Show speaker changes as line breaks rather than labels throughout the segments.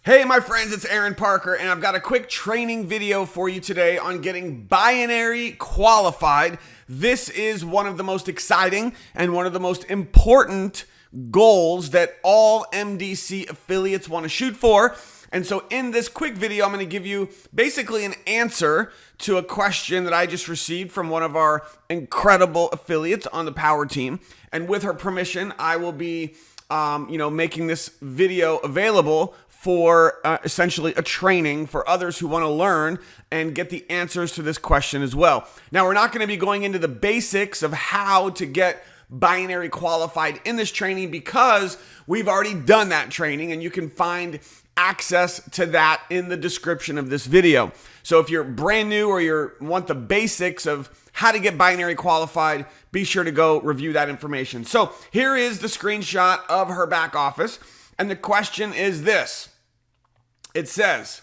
Hey my friends, it's Aaron Parker and I've got a quick training video for you today on getting binary qualified. This is one of the most exciting and one of the most important goals that all MDC affiliates want to shoot for. And so in this quick video, I'm going to give you basically an answer to a question that I just received from one of our incredible affiliates on the Power team. And with her permission, I will be making this video available for essentially a training for others who want to learn and get the answers to this question as well. Now, we're not going to be going into the basics of how to get binary qualified in this training because we've already done that training and you can find access to that in the description of this video. So if you're brand new or you want the basics of how to get binary qualified, be sure to go review that information. So here is the screenshot of her back office. And the question is this. It says,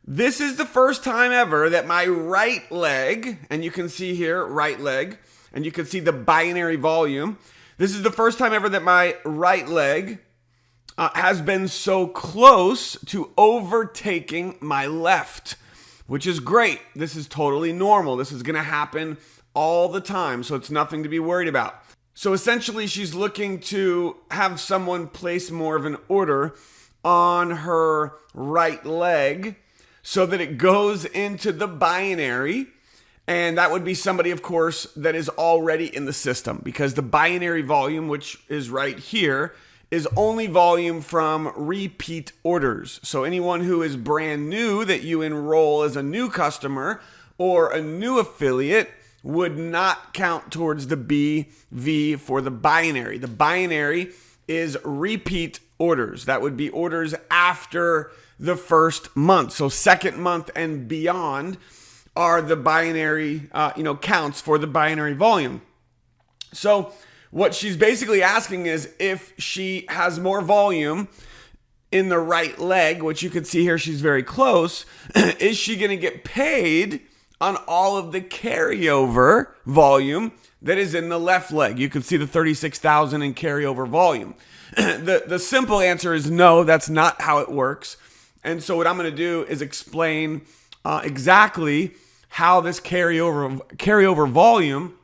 this is the first time ever that my right leg, and you can see here, right leg, and you can see the binary volume. This is the first time ever that my right leg has been so close to overtaking my left, which is great. This is totally normal. This is going to happen all the time, so it's nothing to be worried about. So essentially, she's looking to have someone place more of an order on her right leg so that it goes into the binary. And that would be somebody, of course, that is already in the system because the binary volume, which is right here, is only volume from repeat orders. So anyone who is brand new that you enroll as a new customer or a new affiliate would not count towards the BV for the binary. The binary is repeat orders. That would be orders after the first month. So second month and beyond are the binary, counts for the binary volume. So what she's basically asking is if she has more volume in the right leg, which you can see here, she's very close, is she going to get paid on all of the carryover volume that is in the left leg? You can see the 36,000 in carryover volume. The simple answer is no, that's not how it works. And so what I'm going to do is explain exactly how this carryover volume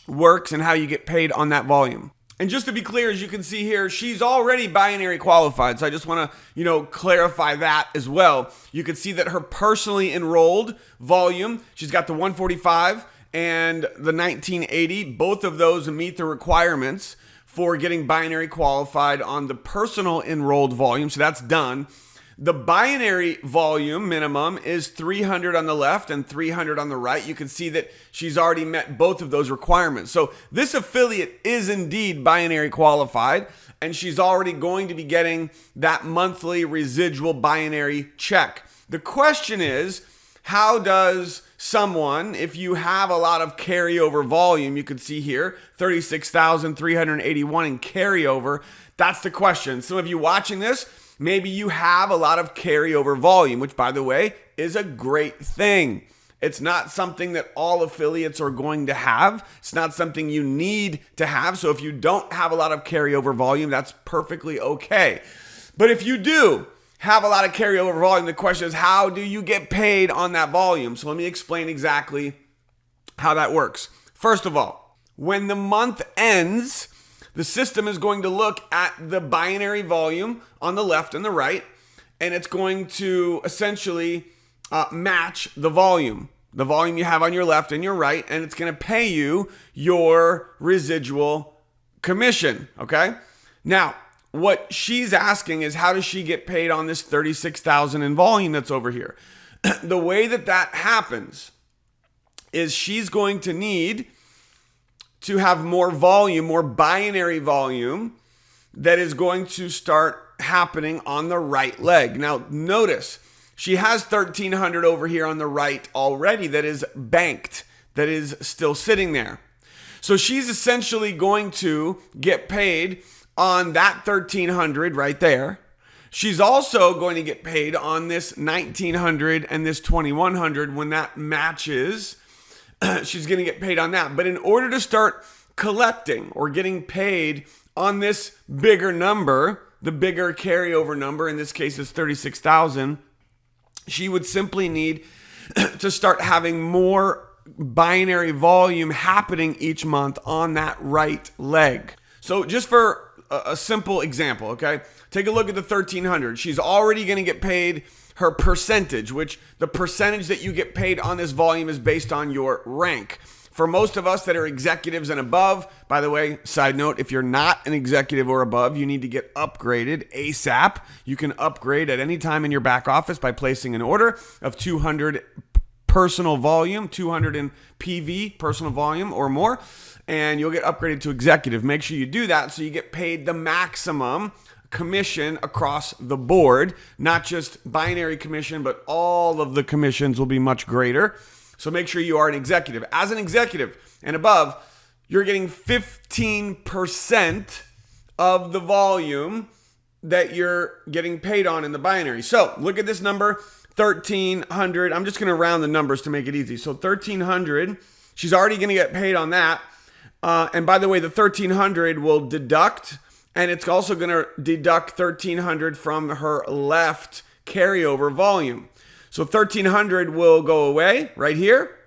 works and how you get paid on that volume. And just to be clear, as you can see here, she's already binary qualified. So I just want to, clarify that as well. You can see that her personally enrolled volume, she's got the 145 and the 1980. Both of those meet the requirements for getting binary qualified on the personal enrolled volume. So that's done. The binary volume minimum is 300 on the left and 300 on the right. You can see that she's already met both of those requirements. So this affiliate is indeed binary qualified, and she's already going to be getting that monthly residual binary check. The question is, how does someone, if you have a lot of carryover volume, you can see here, 36,381 in carryover, that's the question. Some of you watching this, maybe you have a lot of carryover volume, which, by the way, is a great thing. It's not something that all affiliates are going to have. It's not something you need to have. So if you don't have a lot of carryover volume, that's perfectly okay. But if you do have a lot of carryover volume, the question is, how do you get paid on that volume? So let me explain exactly how that works. First of all, when the month ends, the system is going to look at the binary volume on the left and the right, and it's going to essentially match the volume you have on your left and your right, and it's going to pay you your residual commission, okay? Now, what she's asking is, how does she get paid on this 36,000 in volume that's over here? The way that happens is she's going to need to have more volume, more binary volume that is going to start happening on the right leg. Now, notice she has 1,300 over here on the right already that is banked, that is still sitting there. So she's essentially going to get paid on that 1,300 right there. She's also going to get paid on this 1,900 and this 2,100 when that matches. She's going to get paid on that. But in order to start collecting or getting paid on this bigger number, the bigger carryover number, in this case is 36,000, she would simply need to start having more binary volume happening each month on that right leg. So just for a simple example, okay, take a look at the 1,300. She's already going to get paid her percentage, which the percentage that you get paid on this volume is based on your rank. For most of us that are executives and above, by the way, side note, if you're not an executive or above, you need to get upgraded ASAP. You can upgrade at any time in your back office by placing an order of 200 personal volume, 200 in PV, personal volume or more, and you'll get upgraded to executive. Make sure you do that so you get paid the maximum commission across the board, not just binary commission, but all of the commissions will be much greater. So make sure you are an executive. As an executive and above, you're getting 15% of the volume that you're getting paid on in the binary. So look at this number, 1,300. I'm just going to round the numbers to make it easy. So 1,300, she's already going to get paid on that. And by the way, the 1,300 will deduct, and it's also going to deduct 1,300 from her left carryover volume. So 1,300 will go away right here,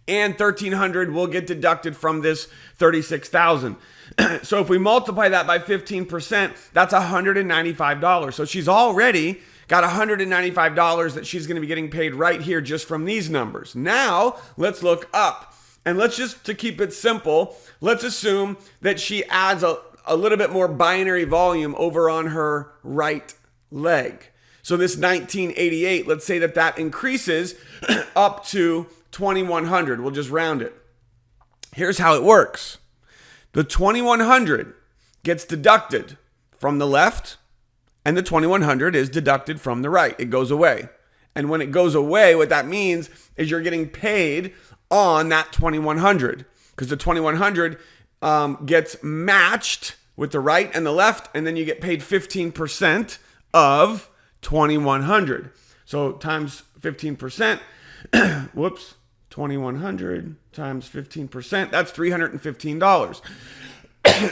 and 1,300 will get deducted from this 36,000. So if we multiply that by 15%, that's $195. So she's already got $195 that she's going to be getting paid right here just from these numbers. Now let's look up, and let's just, to keep it simple, let's assume that she adds a little bit more binary volume over on her right leg. So this 1988, let's say that increases up to 2,100. We'll just round it. Here's how it works. The 2,100 gets deducted from the left, and the 2,100 is deducted from the right. It goes away. And when it goes away, what that means is you're getting paid on that 2,100, because the 2,100 gets matched with the right and the left, and then you get paid 15% of 2,100. So times 15%, whoops, 2,100 times 15%, that's $315.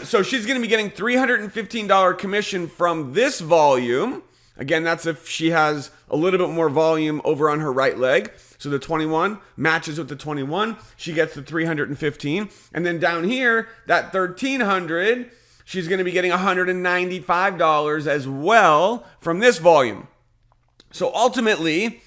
So she's going to be getting $315 commission from this volume. Again, that's if she has a little bit more volume over on her right leg. So the 21 matches with the 21. She gets the 315. And then down here, that 1,300, she's going to be getting $195 as well from this volume. So ultimately,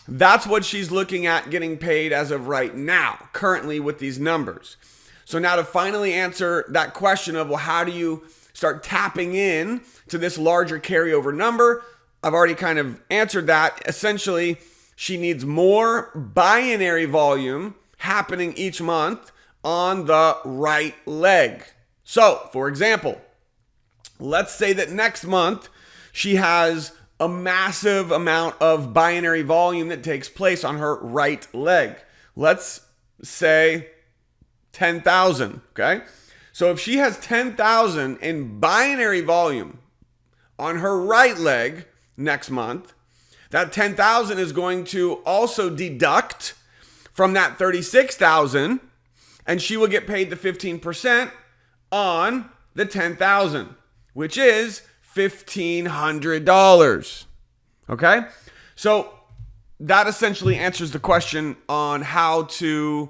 that's what she's looking at getting paid as of right now, currently with these numbers. So now to finally answer that question of, well, how do you start tapping in to this larger carryover number? I've already kind of answered that. Essentially, she needs more binary volume happening each month on the right leg. So, for example, let's say that next month she has a massive amount of binary volume that takes place on her right leg. Let's say 10,000, okay? So if she has 10,000 in binary volume on her right leg next month, that 10,000 is going to also deduct from that 36,000, and she will get paid the 15% on the 10,000, which is $1,500. Okay? So that essentially answers the question on how to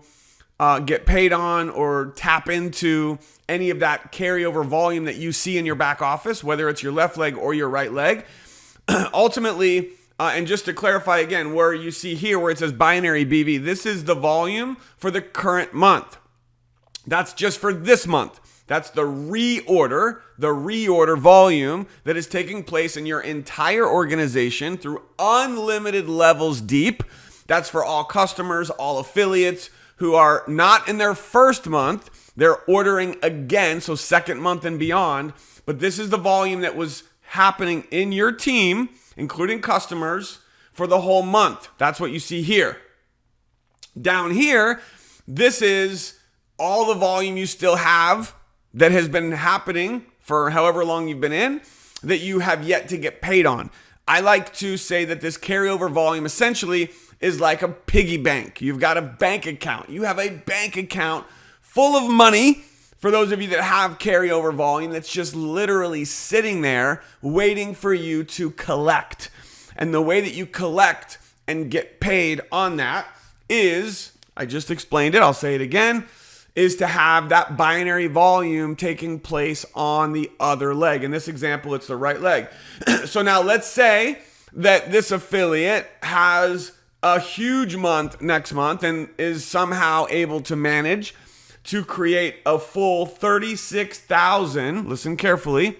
get paid on or tap into any of that carryover volume that you see in your back office, whether it's your left leg or your right leg. Ultimately, and just to clarify again, where you see here where it says binary BV, this is the volume for the current month. That's just for this month. That's the reorder volume that is taking place in your entire organization through unlimited levels deep. That's for all customers, all affiliates who are not in their first month. They're ordering again, so second month and beyond. But this is the volume that was happening in your team, including customers, for the whole month. That's what you see here. Down here, this is all the volume you still have that has been happening for however long you've been in that you have yet to get paid on. I like to say that this carryover volume essentially is like a piggy bank. You've got a bank account. You have a bank account full of money for those of you that have carryover volume that's just literally sitting there waiting for you to collect. And the way that you collect and get paid on that is, I just explained it, I'll say it again, is to have that binary volume taking place on the other leg. In this example, it's the right leg. So now let's say that this affiliate has a huge month next month and is somehow able to manage to create a full 36,000, listen carefully,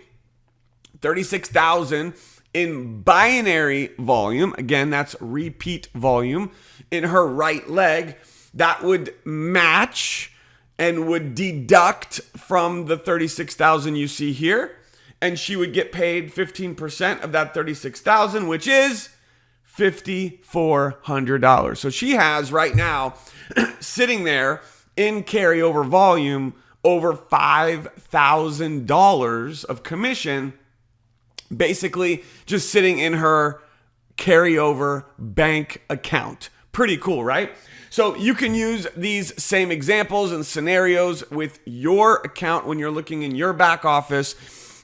36,000 in binary volume. Again, that's repeat volume in her right leg. That would match and would deduct from the 36,000 you see here. And she would get paid 15% of that 36,000, which is $5,400. So she has right now sitting there in carryover volume over $5,000 of commission, basically just sitting in her carryover bank account. Pretty cool, right? So you can use these same examples and scenarios with your account when you're looking in your back office.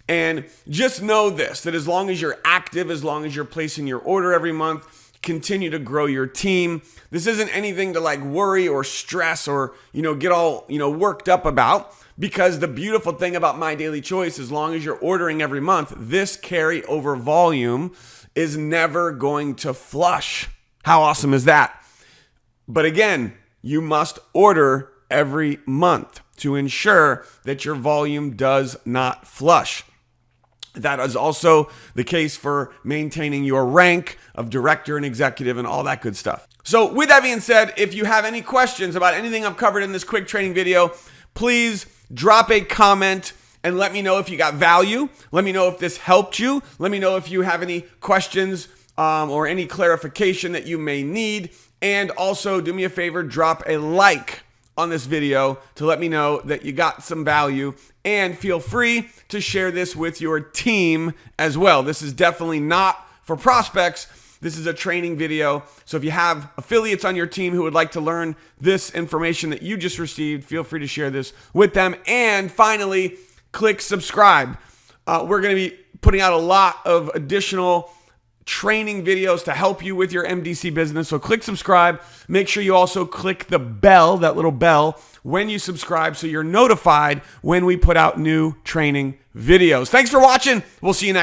And just know this, that as long as you're active, as long as you're placing your order every month, continue to grow your team. This isn't anything to like worry or stress or, get all, worked up about, because the beautiful thing about My Daily Choice, as long as you're ordering every month, this carryover volume is never going to flush. How awesome is that? But again, you must order every month to ensure that your volume does not flush. That is also the case for maintaining your rank of director and executive and all that good stuff. So with that being said, if you have any questions about anything I've covered in this quick training video, please drop a comment and let me know if you got value. Let me know if this helped you. Let me know if you have any questions or any clarification that you may need. And also do me a favor, drop a like on this video to let me know that you got some value, and feel free to share this with your team as well. This is definitely not for prospects. This is a training video. So if you have affiliates on your team who would like to learn this information that you just received, feel free to share this with them. And finally, click subscribe. We're going to be putting out a lot of additional training videos to help you with your MDC business. So click subscribe. Make sure you also click the bell, that little bell, when you subscribe so you're notified when we put out new training videos. Thanks for watching. We'll see you next time.